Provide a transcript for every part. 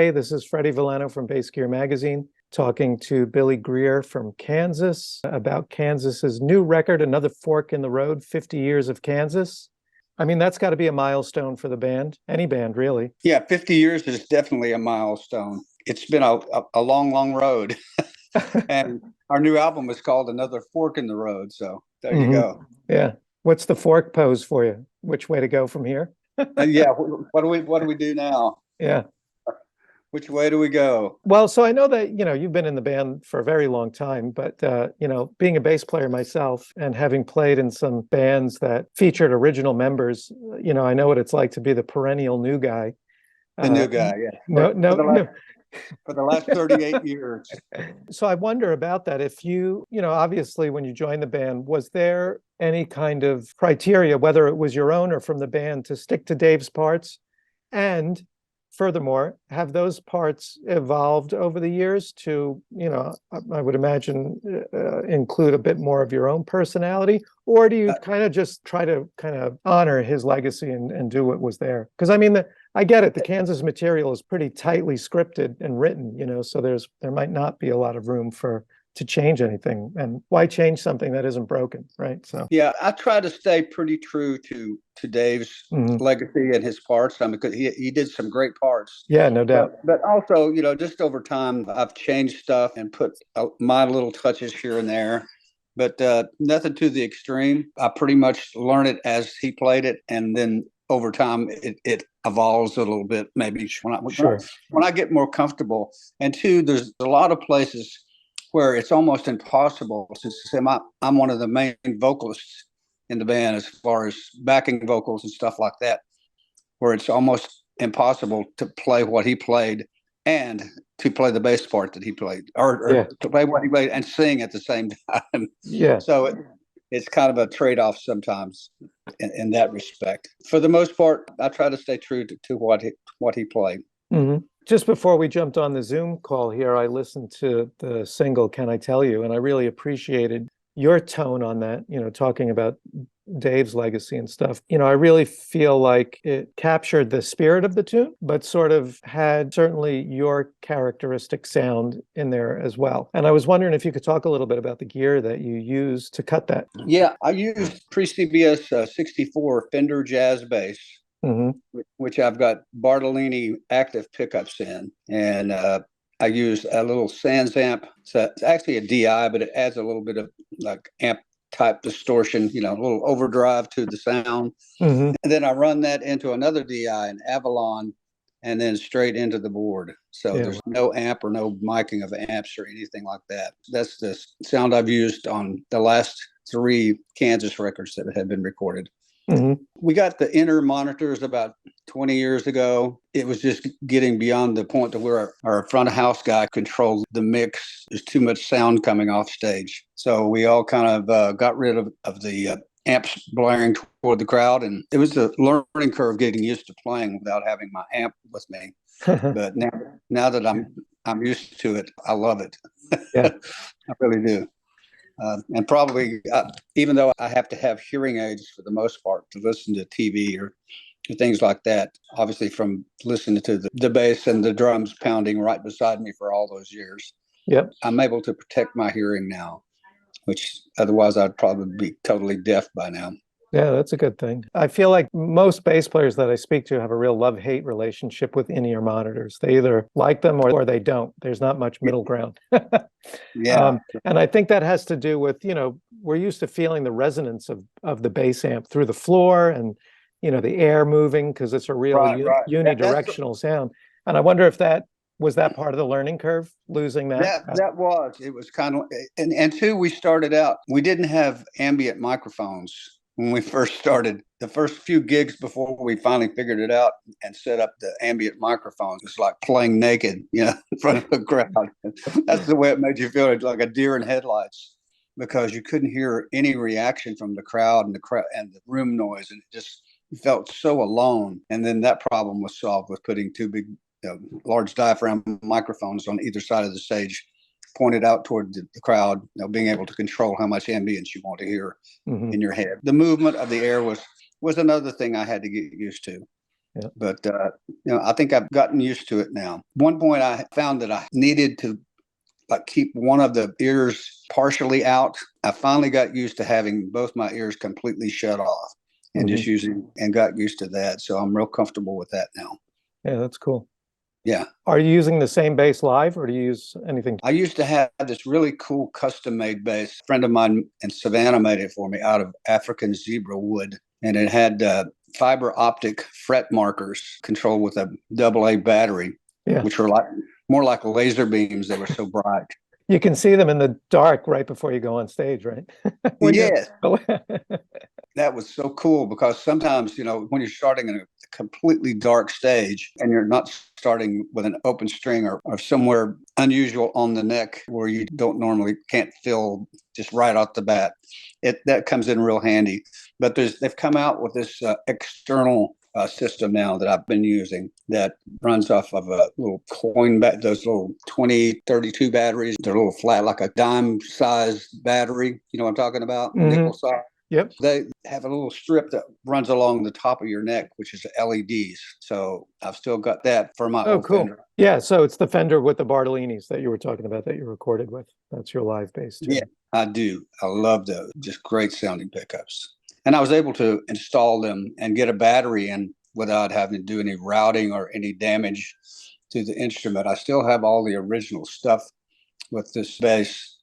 Hey, this is Freddy Villano from Bass Gear Magazine, talking to Billy Greer from Kansas about Kansas's new record, Another Fork in the Road, 50 Years of Kansas. I mean, that's got to be a milestone for the band, any band, really. Yeah, 50 years is definitely a milestone. It's been a long, long road. And our new album is called Another Fork in the Road. So there you go. Yeah. What's the fork pose for you? Which way to go from here? Yeah, what do we do now? Yeah. Which way do we go? Well, so I know that, you've been in the band for a very long time, but, being a bass player myself and having played in some bands that featured original members, I know what it's like to be the perennial new guy. The new guy, yeah. No. For the last 38 years. So I wonder about that. If obviously when you joined the band, was there any kind of criteria, whether it was your own or from the band, to stick to Dave's parts? And furthermore, have those parts evolved over the years to, I would imagine, include a bit more of your own personality? Or do you kind of just try to kind of honor his legacy and do what was there? Because I mean, I get it. The Kansas material is pretty tightly scripted and written, so there might not be a lot of room to change anything. And why change something that isn't broken, right? So yeah, I try to stay pretty true to Dave's legacy and his parts. I mean, because he did some great parts. Yeah, no doubt. But also, just over time, I've changed stuff and put my little touches here and there. But nothing to the extreme. I pretty much learned it as he played it, and then over time it evolves a little bit. Maybe when I get more comfortable. And two, there's a lot of places where it's almost impossible, since I'm one of the main vocalists in the band as far as backing vocals and stuff like that, where it's almost impossible to play what he played and to play the bass part that he played, or to play what he played and sing at the same time. Yeah. So it's kind of a trade-off sometimes in that respect. For the most part, I try to stay true to what he played. Mm-hmm. Just before we jumped on the Zoom call here, I listened to the single Can I Tell You? And I really appreciated your tone on that, talking about Dave's legacy and stuff. I really feel like it captured the spirit of the tune, but sort of had certainly your characteristic sound in there as well. And I was wondering if you could talk a little bit about the gear that you use to cut that. Yeah, I used pre-CBS 64 Fender Jazz bass. Which I've got Bartolini active pickups in, and I use a little Sansamp. So it's actually a DI, but it adds a little bit of like amp type distortion, a little overdrive to the sound. And then I run that into another DI, an Avalon, and then straight into the board. So there's no amp or no miking of amps or anything like that. That's the sound I've used on the last 3 Kansas records that have been recorded. We got the inner monitors about 20 years ago. It was just getting beyond the point to where our front of house guy controlled the mix. There's too much sound coming off stage. So we all kind of got rid of the amps blaring toward the crowd. And it was a learning curve getting used to playing without having my amp with me. But now that I'm used to it, I love it. Yeah. I really do. And probably, even though I have to have hearing aids for the most part to listen to TV or things like that, obviously from listening to the bass and the drums pounding right beside me for all those years, I'm able to protect my hearing now, which otherwise I'd probably be totally deaf by now. Yeah, that's a good thing. I feel like most bass players that I speak to have a real love-hate relationship with in-ear monitors. They either like them or they don't. There's not much middle ground. Yeah. And I think that has to do with, we're used to feeling the resonance of the bass amp through the floor and, the air moving, because it's a real unidirectional sound. And I wonder if that was part of the learning curve, losing that? It was kind of, and two, we started out, we didn't have ambient microphones. When we first started, the first few gigs before we finally figured it out and set up the ambient microphones, it's like playing naked, in front of a crowd. That's the way it made you feel, like a deer in headlights, because you couldn't hear any reaction from the crowd and the room noise, and it just felt so alone. And then that problem was solved with putting 2 big, large diaphragm microphones on either side of the stage, pointed out toward the crowd, being able to control how much ambience you want to hear in your head. The movement of the air was another thing I had to get used to. Yeah. But I think I've gotten used to it now. One point I found that I needed to like keep one of the ears partially out. I finally got used to having both my ears completely shut off and just using and got used to that. So I'm real comfortable with that now. Yeah, that's cool. Yeah. Are you using the same bass live, or do you use anything? I used to have this really cool custom-made bass. A friend of mine in Savannah made it for me out of African zebra wood, and it had fiber optic fret markers controlled with a AA battery, which were like more like laser beams. They were so bright. You can see them in the dark right before you go on stage, right? Yes. That was so cool because sometimes, when you're starting in a completely dark stage and you're not starting with an open string or somewhere unusual on the neck where you can't feel just right off the bat, that comes in real handy. But they've come out with this external system now that I've been using that runs off of a little those little 2032 batteries. They're a little flat, like a dime size battery. You know what I'm talking about? Nickel size. Yep. They have a little strip that runs along the top of your neck, which is LEDs. So I've still got that for my old Fender. Yeah, so it's the Fender with the Bartolinis that you were talking about that you recorded with. That's your live bass too. Yeah, I do. I love those. Just great sounding pickups. And I was able to install them and get a battery in without having to do any routing or any damage to the instrument. I still have all the original stuff with this bass.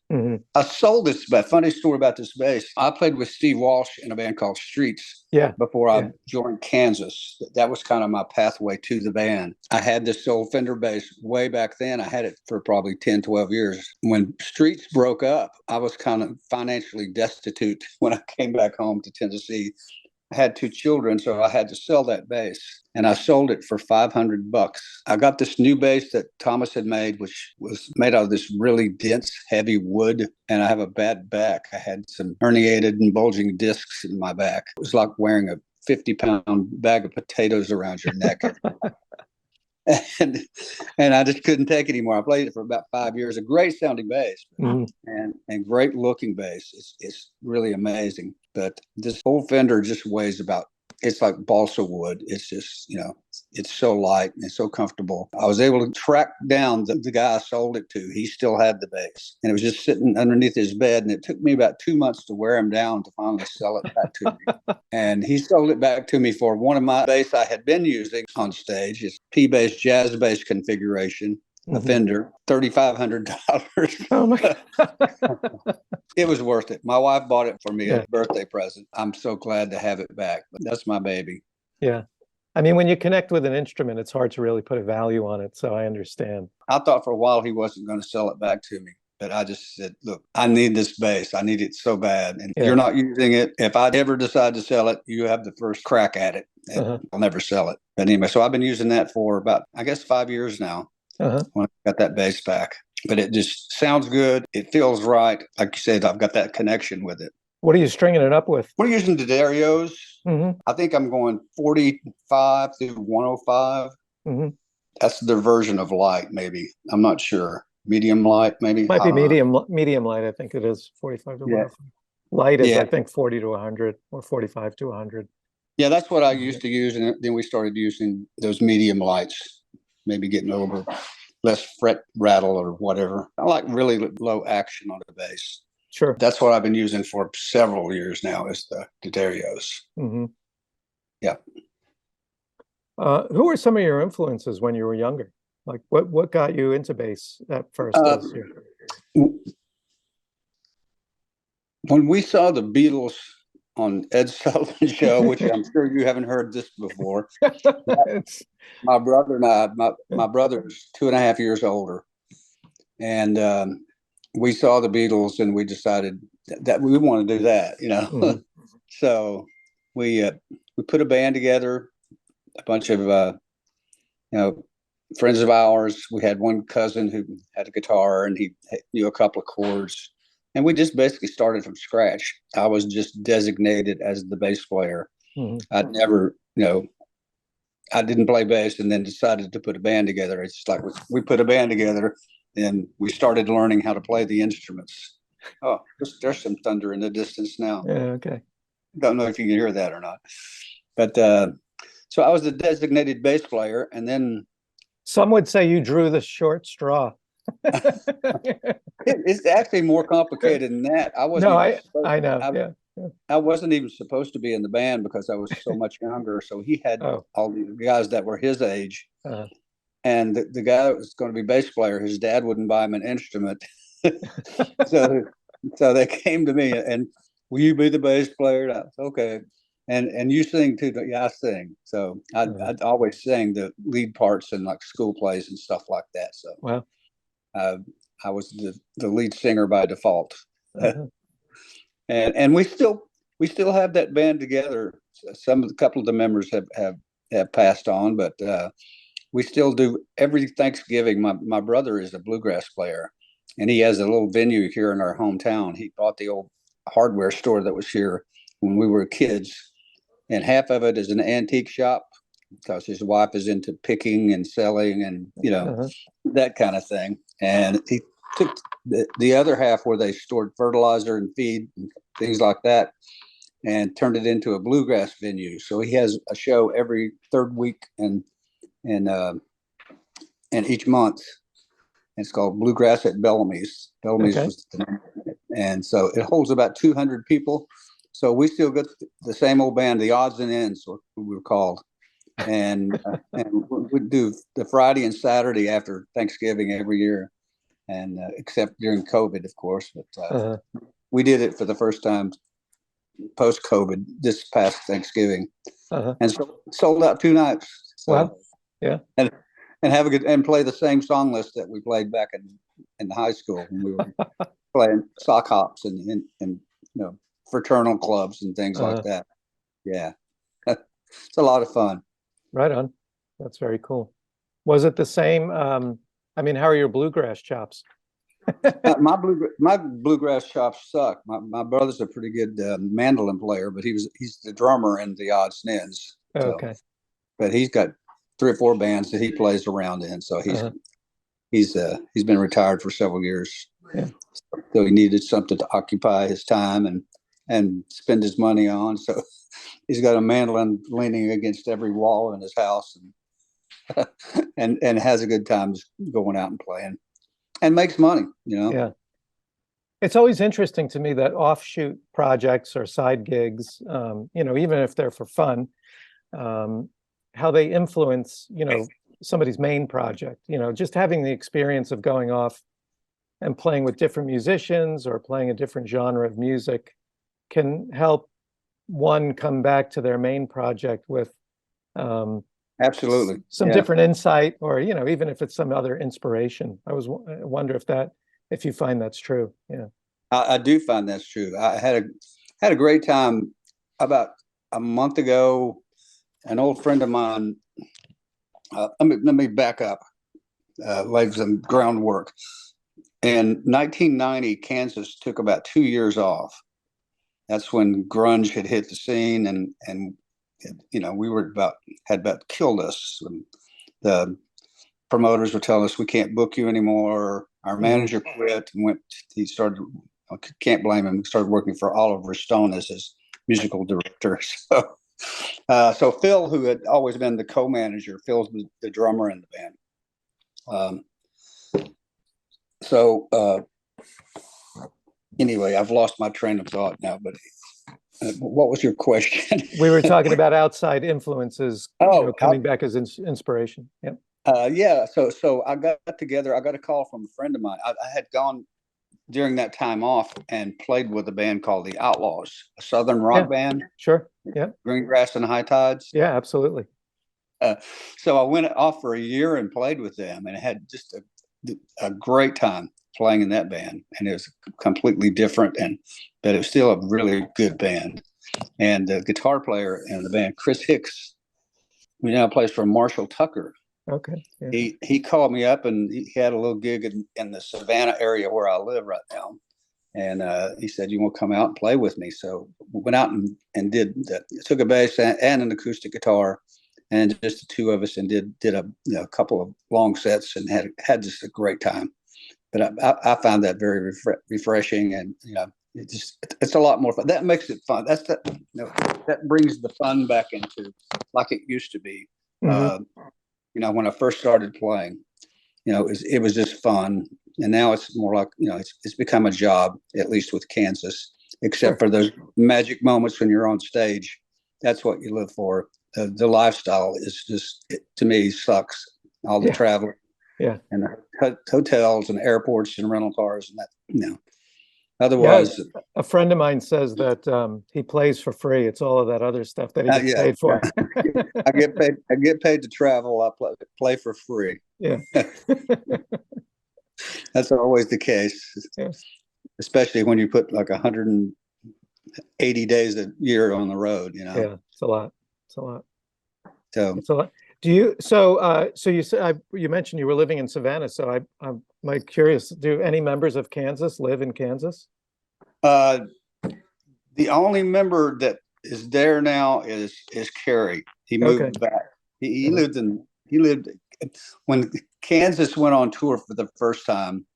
I sold this, but funny story about this bass. I played with Steve Walsh in a band called Streets before I joined Kansas. That was kind of my pathway to the band. I had this old Fender bass way back then. I had it for probably 10, 12 years. When Streets broke up, I was kind of financially destitute when I came back home to Tennessee. I had 2 children, so I had to sell that bass, and I sold it for $500. I got this new bass that Thomas had made, which was made out of this really dense, heavy wood, and I have a bad back. I had some herniated and bulging discs in my back. It was like wearing a 50-pound bag of potatoes around your neck. And I just couldn't take it anymore. I played it for about 5 years. A great sounding bass and great looking bass. It's really amazing. But this old Fender just weighs it's like balsa wood. It's just, it's so light and so comfortable. I was able to track down the guy I sold it to. He still had the bass, and it was just sitting underneath his bed. And it took me about 2 months to wear him down to finally sell it back to me. And he sold it back to me for one of my bass I had been using on stage. It's P-bass, jazz bass configuration. A Fender, $3,500. Oh my! It was worth it. My wife bought it for me as a birthday present. I'm so glad to have it back. But that's my baby. Yeah. I mean, when you connect with an instrument, it's hard to really put a value on it. So I understand. I thought for a while he wasn't going to sell it back to me. But I just said, look, I need this bass. I need it so bad. And you're not using it. If I ever decide to sell it, you have the first crack at it. I'll never sell it. But anyway, so I've been using that for about, 5 years now. When I got that bass back. But it just sounds good. It feels right. Like you said, I've got that connection with it. What are you stringing it up with? We're using the Darios. I think I'm going 45 through 105. That's their version of light, maybe. I'm not sure. Medium light, maybe. Might be medium light. I think it is 45 to 105. Light is, I think, 40 to 100 or 45 to 100. Yeah, that's what I used to use. And then we started using those medium lights. Maybe getting over less fret rattle or whatever. I like really low action on the bass. Sure. That's what I've been using for several years now is the Darios. Yeah. Who were some of your influences when you were younger? Like what got you into bass at first? When we saw the Beatles on Ed Sullivan's show, which I'm sure you haven't heard this before. My brother and I, my brother's 2.5 years older. And we saw the Beatles and we decided that we want to do that, So we put a band together, a bunch of, friends of ours. We had one cousin who had a guitar and he knew a couple of chords. And we just basically started from scratch. I was just designated as the bass player. I'd never, I didn't play bass and then decided to put a band together. It's just like we put a band together and we started learning how to play the instruments. Oh, there's some thunder in the distance now. Yeah, okay. Don't know if you can hear that or not. But So I was the designated bass player, and then Some would say you drew the short straw. it's actually more complicated than that. I wasn't No, even I know. I, Yeah. Yeah. I wasn't even supposed to be in the band because I was so much younger. So he had Oh. all the guys that were his age. Uh, And the guy that was going to be bass player, his dad wouldn't buy him an instrument. so so they came to me and, will you be the bass player? And I was, okay. And you sing too? Yeah, I sing. So I'd always sing the lead parts in like school plays and stuff like that. So well, I was the lead singer by default. uh-huh. And we still have that band together. A couple of the members have passed on, but we still do every Thanksgiving. My brother is a bluegrass player, and he has a little venue here in our hometown. He bought the old hardware store that was here when we were kids, and half of it is an antique shop because his wife is into picking and selling and Uh-huh. that kind of thing. And he took the other half where they stored fertilizer and feed and things like that and turned it into a bluegrass venue. So he has a show every third week and each month. It's called Bluegrass at Bellamy's. Bellamy's Okay. was the name. And so it holds about 200 people. So we still got the same old band, the odds and ends, what we were called. And we do the Friday and Saturday after Thanksgiving every year, and except during COVID, of course. But Uh-huh. we did it for the first time post-COVID this past Thanksgiving, Uh-huh. and so sold out 2 nights. So, Well, yeah. and have a good and play the same song list that we played back in high school when we were playing sock hops and fraternal clubs and things like Uh-huh. that. Yeah, it's a lot of fun. Right on. That's very cool. Was it the same? I mean, how are your bluegrass chops? My bluegrass chops suck. My brother's a pretty good mandolin player, but he's the drummer in the odds and ends. So, Okay. but he's got 3 or 4 bands that he plays around in. So Uh-huh. he's been retired for several years. Yeah. So he needed something to occupy his time and spend his money on. So he's got a mandolin leaning against every wall in his house and has a good time just going out and playing and makes money. Yeah. It's always interesting to me that offshoot projects or side gigs, even if they're for fun, how they influence, somebody's main project, just having the experience of going off and playing with different musicians or playing a different genre of music can help one come back to their main project with Absolutely. some Yeah. different insight, or even if it's some other inspiration. I wonder if you find that's true. Yeah. I do find that's true. I had a great time about a month ago. An old friend of mine. Let me back up, lay some groundwork. In 1990, Kansas took about 2 years off. That's when grunge had hit the scene, and we had about killed us. The promoters were telling us we can't book you anymore. Our manager quit and went. He started. I can't blame him. He started working for Oliver Stone as his musical director. So Phil, who had always been the co-manager, Phil's the drummer in the band. Anyway, I've lost my train of thought now. But what was your question? We were talking about outside influences, coming back as inspiration. Yep. Yeah. So I got together. I got a call from a friend of mine. I had gone during that time off and played with a band called the Outlaws, a Southern rock band. Sure. Yeah. Green Grass and High Tides. Yeah, absolutely. So I went off for a year and played with them, and had just a great time playing in that band. And it was completely different, but it was still a really good band. And the guitar player in the band, Chris Hicks, who now plays for Marshall Tucker. Okay. Yeah. He called me up, and he had a little gig in the Savannah area where I live right now. And he said, "You want to come out and play with me?" So we went out and did that. Took a bass and an acoustic guitar, and just the two of us, and did a couple of long sets, and had just a great time. But I found that very refreshing, and it's a lot more fun. That makes it fun. That brings the fun back into like it used to be. Mhm. When I first started playing, it was just fun, and now it's more like it's become a job, at least with Kansas. Except for those magic moments when you're on stage, that's what you live for. The lifestyle is just to me sucks. All the travel, and the hotels and airports and rental cars and that. Otherwise, a friend of mine says that he plays for free. It's all of that other stuff that he gets paid for. I get paid. I get paid to travel. I play for free. Yeah, that's always the case. yes. Especially when you put like 180 days a year on the road. Yeah, it's a lot. It's a lot. So it's a lot. Do you? So you said you mentioned you were living in Savannah. So I'm curious. Do any members of Kansas live in Kansas? The only member that is there now is Kerry. He moved back. He lived when Kansas went on tour for the first time.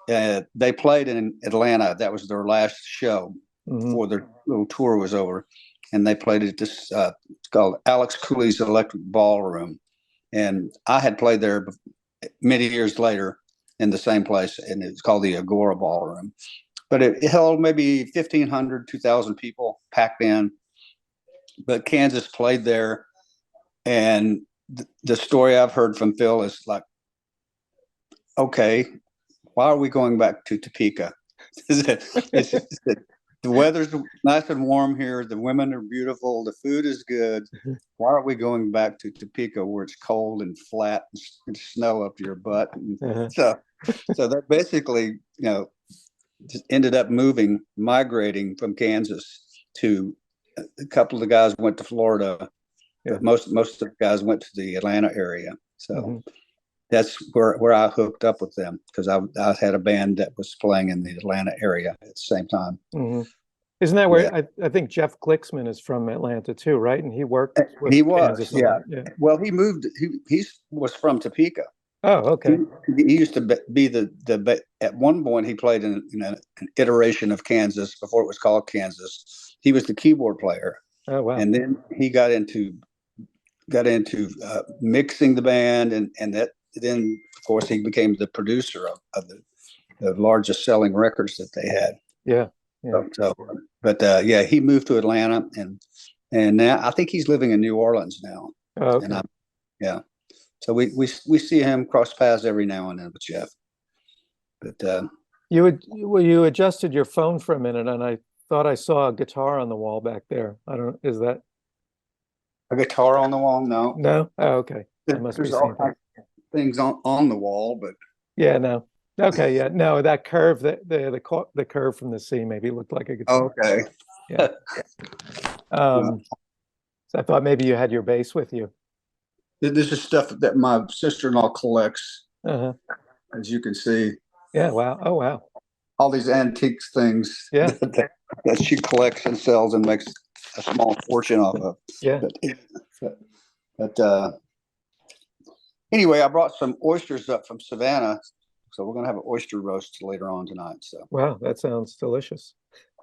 They played in Atlanta. That was their last show before their little tour was over, and they played at this. It's called Alex Cooley's Electric Ballroom, and I had played there many years later in the same place, and it's called the Agora Ballroom. But it held maybe 1,500, 2,000 people packed in. But Kansas played there, and the story I've heard from Phil is like, okay, why are we going back to Topeka? The weather's nice and warm here. The women are beautiful. The food is good. Why are we going back to Topeka where it's cold and flat and snow up to your butt? So that basically, just ended up migrating from Kansas to a couple of the guys went to Florida. But most of the guys went to the Atlanta area. So that's where I hooked up with them, because I had a band that was playing in the Atlanta area at the same time. Isn't that where I think Jeff Glicksman is from Atlanta too, right? And he worked with Kansas a lot. Yeah. Well, he moved. He was from Topeka. Oh, okay. He used to be the at one point he played in an iteration of Kansas before it was called Kansas. He was the keyboard player. Oh, wow. And then he got into mixing the band, and that then of course he became the producer of the largest selling records that they had. Yeah. But he moved to Atlanta, and now I think he's living in New Orleans now. Oh, okay. And so we see him cross paths every now and then with Jeff. But you adjusted your phone for a minute, and I thought I saw a guitar on the wall back there. Is that a guitar on the wall? No. No? Oh, okay. There's all kinds of things on the wall, but no. Okay, yeah, no, that curve, the curve from the C maybe looked like a guitar. Okay. Yeah. So I thought maybe you had your bass with you. This is stuff that my sister-in-law collects, as you can see. Yeah, wow. Oh, wow. All these antiques things that she collects and sells and makes a small fortune off of. Yeah. But anyway, I brought some oysters up from Savannah, so we're going to have an oyster roast later on tonight. So wow, that sounds delicious.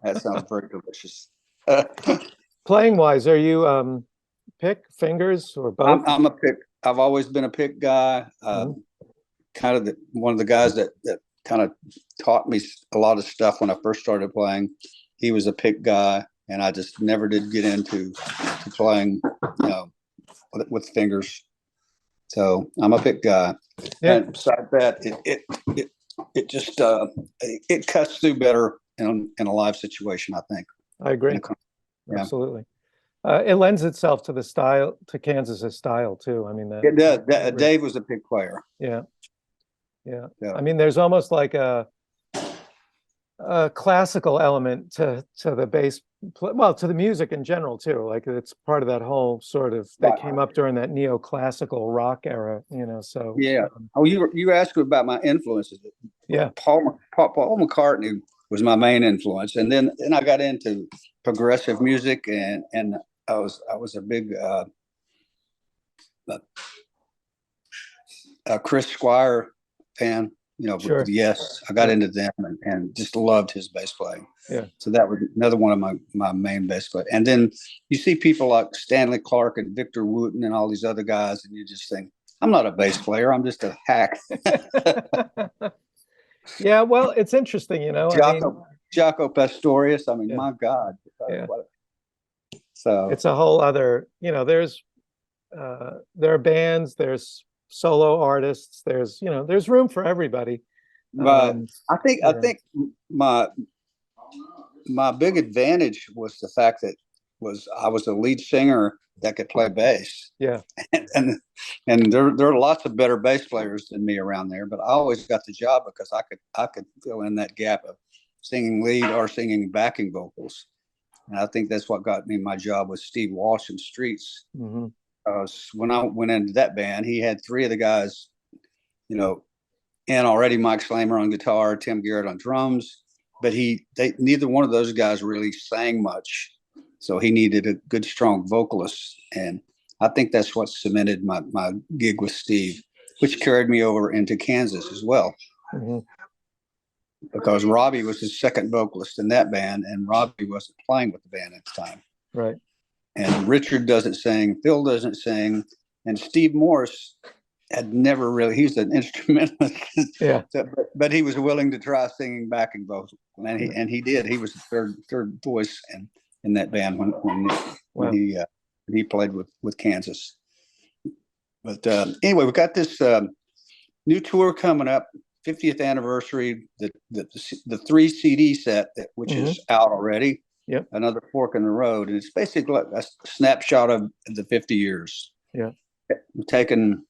That sounds very delicious. Playing wise, are you pick, fingers, or both? I'm a pick. I've always been a pick guy. Kind of one of the guys that kind of taught me a lot of stuff when I first started playing. He was a pick guy, and I just never did get into playing, with fingers. So I'm a pick guy. Yeah. And besides that, it just it cuts through better in a live situation, I think. I agree. Absolutely. It lends itself to the style, to Kansas's style too. I mean, it does. Dave was a pick player. Yeah. I mean, there's almost like a classical element to the bass, to the music in general too. Like it's part of that whole sort of, that came up during that neoclassical rock era, so. Yeah. You asked about my influences. Yeah. Paul McCartney was my main influence. And then I got into progressive music, and I was a big Chris Squire fan. Sure. Yes, I got into them and just loved his bass playing. Yeah. So that was another one of my main bass players. And then you see people like Stanley Clark and Victor Wooten and all these other guys, and you just think, I'm not a bass player. I'm just a hack. Yeah, well, it's interesting, Jaco Pastorius. I mean, Yeah. my God. Yeah. So It's a whole other, there are bands, there's solo artists, there's room for everybody. I think my big advantage was the fact that I was a lead singer that could play bass. Yeah. And there are lots of better bass players than me around there, but I always got the job because I could fill in that gap of singing lead or singing backing vocals. And I think that's what got me my job with Steve Walsh in Streets. Mm-hmm. When I went into that band, he had three of the guys, and already Mike Slamer on guitar, Tim Garrett on drums, but neither one of those guys really sang much. So he needed a good, strong vocalist. And I think that's what cemented my gig with Steve, which carried me over into Kansas as well. Mm-hmm. Because Robbie was his second vocalist in that band, and Robbie wasn't playing with the band at the time. Right. And Richard doesn't sing, Phil doesn't sing, and Steve Morse had never really, he's an instrumentalist. Yeah. But he was willing to try singing backing vocals. And he did. He was the third voice in that band when he played with Kansas. But anyway, we got this new tour coming up, 50th anniversary, the 3 CD set, which is out already. Yep. Another fork in the road. And it's basically a snapshot of the 50 years. Yeah. We've taken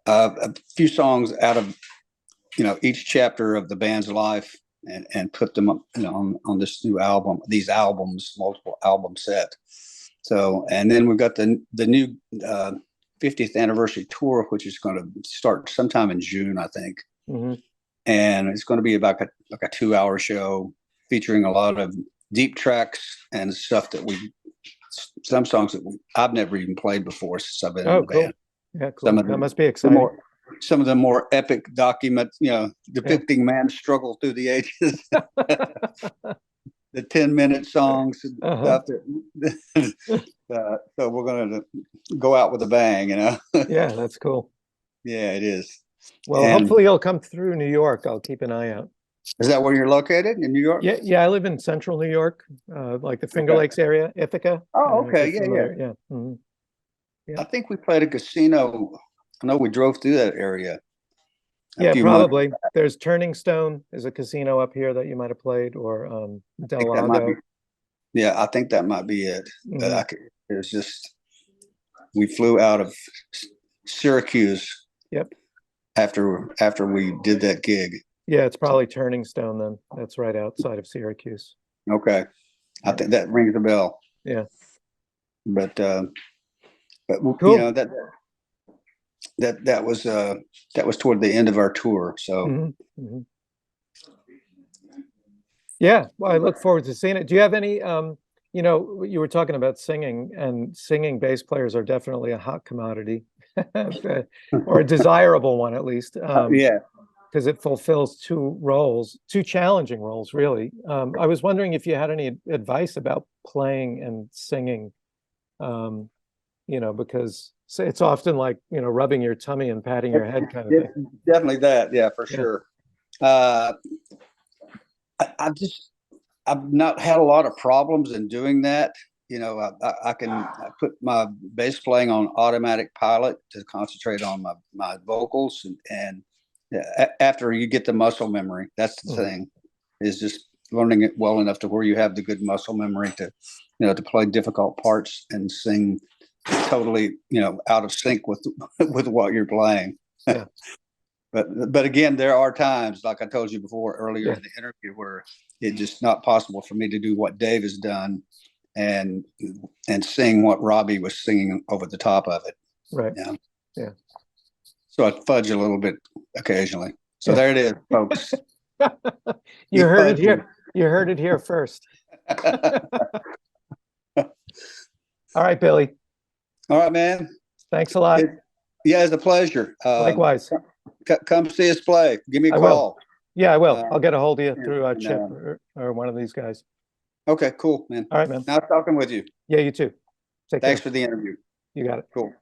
a few songs out of, each chapter of the band's life and put them up, on this new album, multiple album set. So, and then we've got the new 50th anniversary tour, which is going to start sometime in June, I think. Mm-hmm. And it's going to be about like a 2-hour show featuring a lot of deep tracks and stuff some songs that I've never even played before since I've been in the band. Yeah, cool. That must be exciting. Some of the more epic documents, depicting man's struggle through the ages. The 10-minute songs and stuff. So we're going to go out with a bang, Yeah, that's cool. Yeah, it is. Well, hopefully you'll come through New York. I'll keep an eye out. Is that where you're located, in New York? Yeah. I live in central New York, like the Finger Lakes area, Ithaca. Oh, okay. Yeah. Mm-hmm. Yeah. I think we played a casino. I know we drove through that area. Yeah, probably. There's Turning Stone is a casino up here that you might have played, or Del Lago. I think that might be it. Mm-hmm. It was just, we flew out of Syracuse. Yep. After we did that gig. Yeah, it's probably Turning Stone then. That's right outside of Syracuse. Okay. I think that rings a bell. Yeah. But cool. that was toward the end of our tour. So mm-hmm. Mm-hmm. Yeah, well, I look forward to seeing it. Do you have any you were talking about singing, and singing bass players are definitely a hot commodity. Or a desirable one, at least. Yeah. Because it fulfills two challenging roles, really. I was wondering if you had any advice about playing and singing, because it's often like, rubbing your tummy and patting your head kind of thing. Definitely that. Yeah, for sure. I've not had a lot of problems in doing that. I can put my bass playing on automatic pilot to concentrate on my vocals, and after you get the muscle memory, that's the thing, is just learning it well enough to where you have the good muscle memory to play difficult parts and sing totally out of sync with what you're playing. Yeah. But again, there are times, like I told you before earlier in the interview, where it's just not possible for me to do what Dave has done and sing what Robbie was singing over the top of it. Right. Yeah. So I fudge a little bit occasionally. So there it is, folks. You heard it here. You heard it here first. All right, Billy. All right, man. Thanks a lot. Yeah, it's a pleasure. Likewise. come see us play. Give me a I will. call. Yeah, I will. I'll get a hold of you and- through and, Chip or one of these guys. Okay, cool, man. All right, man. Nice talking with you. Yeah, you too. Take Thanks care. for the interview. You got it. Cool.